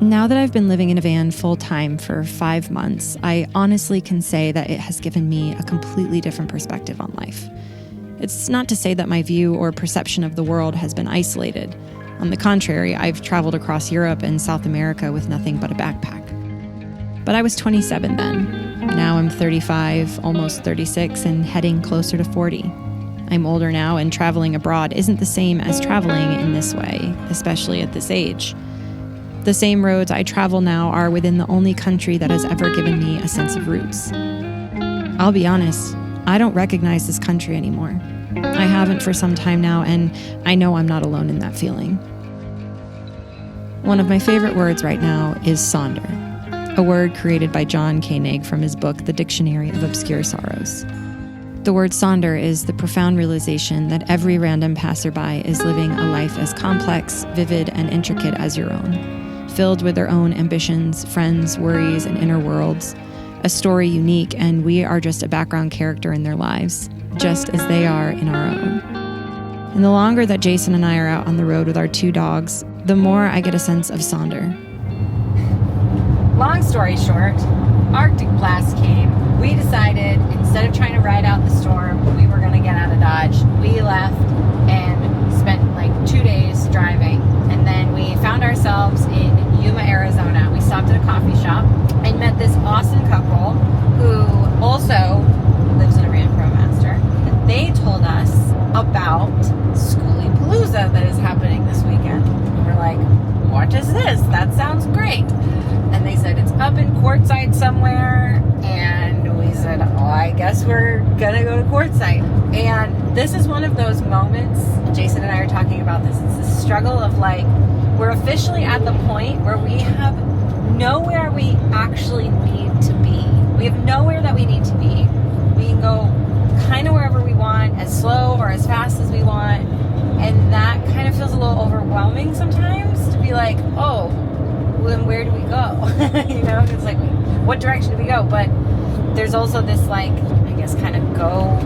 Now that I've been living in a van full-time for 5 months, I honestly can say that it has given me a completely different perspective on life. It's not to say that my view or perception of the world has been isolated. On the contrary, I've traveled across Europe and South America with nothing but a backpack. But I was 27 then. Now I'm 35, almost 36, and heading closer to 40. I'm older now, and traveling abroad isn't the same as traveling in this way, especially at this age. The same roads I travel now are within the only country that has ever given me a sense of roots. I'll be honest, I don't recognize this country anymore. I haven't for some time now, and I know I'm not alone in that feeling. One of my favorite words right now is sonder, a word created by John Koenig from his book, The Dictionary of Obscure Sorrows. The word sonder is the profound realization that every random passerby is living a life as complex, vivid, and intricate as your own, filled with their own ambitions, friends, worries, and inner worlds, a story unique, and we are just a background character in their lives, just as they are in our own. And the longer that Jason and I are out on the road with our 2 dogs, the more I get a sense of sonder. Long story short, Arctic blast came. We decided, instead of trying to ride out the storm, we were going to get out of Dodge. We left and spent like 2 days driving. And then we found ourselves in Yuma, Arizona. We stopped at a coffee shop and met this awesome couple who also lives in a Ram Promaster. And they told us about Skooliepalooza that is happening this weekend. And we're like, what is this? That sounds great. And they said it's up in Quartzsite somewhere. And we said, oh, I guess we're gonna go to Quartzsite. And this is one of those moments, Jason and I are talking about this, it's the struggle of like, we're officially at the point where we have nowhere we actually need to be. We have nowhere that we need to be. We can go kind of wherever we want, as slow or as fast as we want. And that kind of feels a little overwhelming sometimes to be like, oh, then where do we go? You know, it's like, what direction do we go? But there's also this like, I guess, kind of go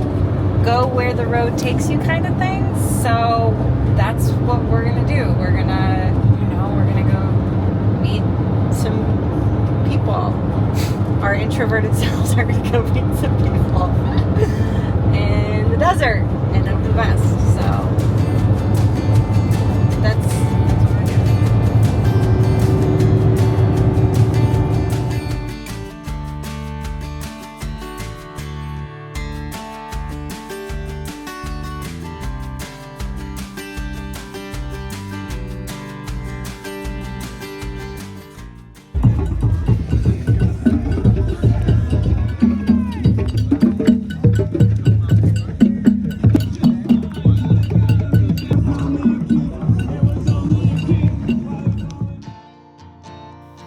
where the road takes you kind of thing. So that's what we're gonna do. We're gonna go meet some people. Our introverted selves are gonna go meet some people in the desert and out the west. So that's what we're doing.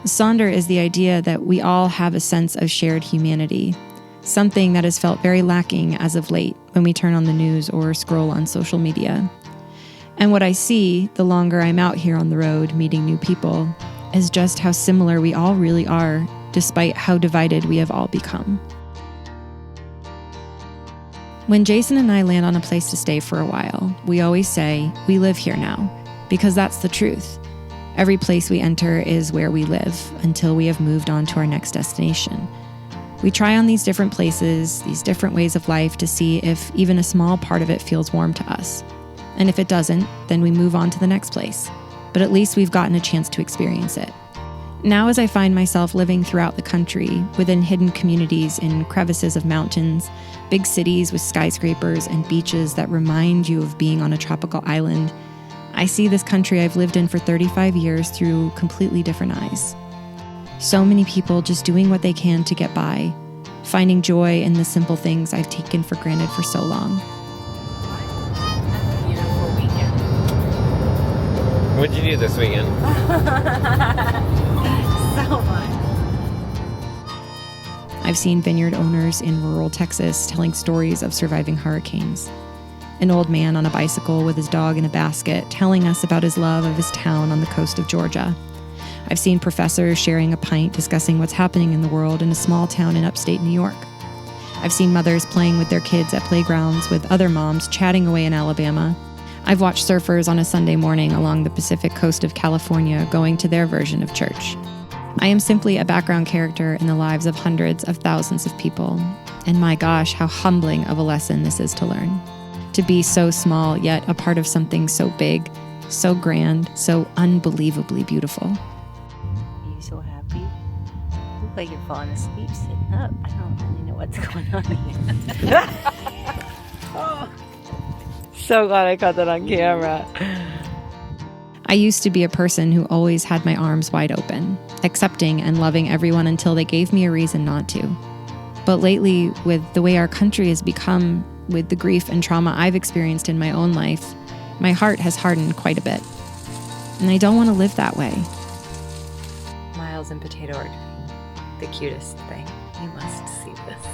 Sonder is the idea that we all have a sense of shared humanity, something that has felt very lacking as of late when we turn on the news or scroll on social media. And what I see, the longer I'm out here on the road meeting new people, is just how similar we all really are, despite how divided we have all become. When Jason and I land on a place to stay for a while, we always say, we live here now, because that's the truth. Every place we enter is where we live until we have moved on to our next destination. We try on these different places, these different ways of life to see if even a small part of it feels warm to us. And if it doesn't, then we move on to the next place. But at least we've gotten a chance to experience it. Now as I find myself living throughout the country, within hidden communities in crevices of mountains, big cities with skyscrapers and beaches that remind you of being on a tropical island, I see this country I've lived in for 35 years through completely different eyes. So many people just doing what they can to get by, finding joy in the simple things I've taken for granted for so long. Beautiful weekend. What'd you do this weekend? So much. I've seen vineyard owners in rural Texas telling stories of surviving hurricanes. An old man on a bicycle with his dog in a basket telling us about his love of his town on the coast of Georgia. I've seen professors sharing a pint discussing what's happening in the world in a small town in upstate New York. I've seen mothers playing with their kids at playgrounds with other moms chatting away in Alabama. I've watched surfers on a Sunday morning along the Pacific coast of California going to their version of church. I am simply a background character in the lives of hundreds of thousands of people. And my gosh, how humbling of a lesson this is to learn. To be so small, yet a part of something so big, so grand, so unbelievably beautiful. Are you so happy? You look like you're falling asleep sitting up. I don't really know what's going on here. Oh. So glad I caught that on camera. I used to be a person who always had my arms wide open, accepting and loving everyone until they gave me a reason not to. But lately, with the way our country has become, with the grief and trauma I've experienced in my own life, my heart has hardened quite a bit. And I don't want to live that way. Miles and Potato are doing the cutest thing. You must see this.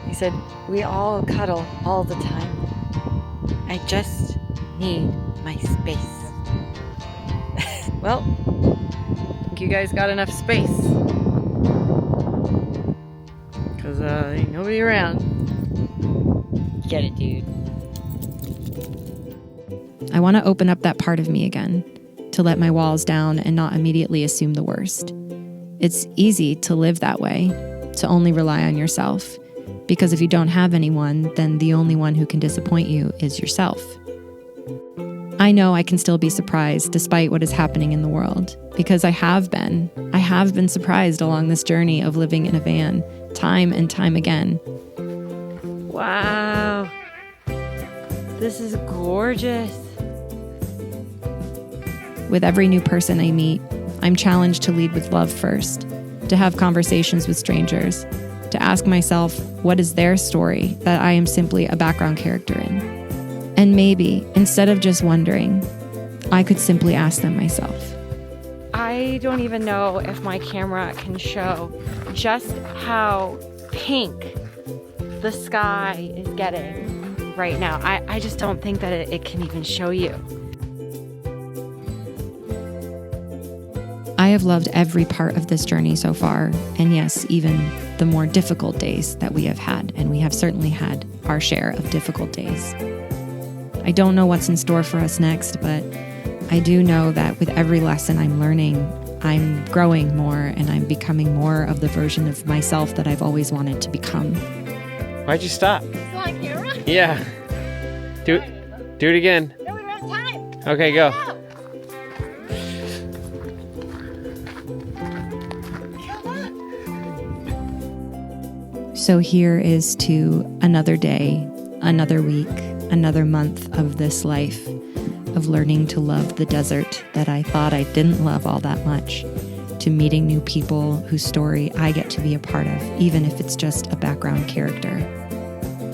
He said, we all cuddle all the time. I just need my space. Well, I think you guys got enough space. Because ain't nobody around. Get it, dude. I want to open up that part of me again, to let my walls down and not immediately assume the worst. It's easy to live that way, to only rely on yourself. Because if you don't have anyone, then the only one who can disappoint you is yourself. I know I can still be surprised despite what is happening in the world, because I have been surprised along this journey of living in a van, time and time again. Wow. This is gorgeous. With every new person I meet, I'm challenged to lead with love first, to have conversations with strangers, to ask myself, what is their story that I am simply a background character in? And maybe, instead of just wondering, I could simply ask them myself. I don't even know if my camera can show just how pink the sky is getting right now. I just don't think that it can even show you. I have loved every part of this journey so far, and yes, even the more difficult days that we have had, and we have certainly had our share of difficult days. I don't know what's in store for us next, but I do know that with every lesson I'm learning, I'm growing more and I'm becoming more of the version of myself that I've always wanted to become. Why'd you stop? Still on camera? Yeah. Do it again. No, we don't have time. Okay, go. So here is to another day, another week, another month of this life, of learning to love the desert that I thought I didn't love all that much, to meeting new people whose story I get to be a part of, even if it's just a background character,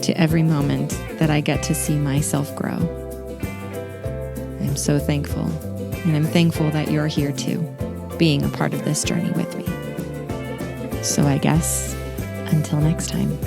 to every moment that I get to see myself grow. I'm so thankful, and I'm thankful that you're here too, being a part of this journey with me. So I guess, until next time.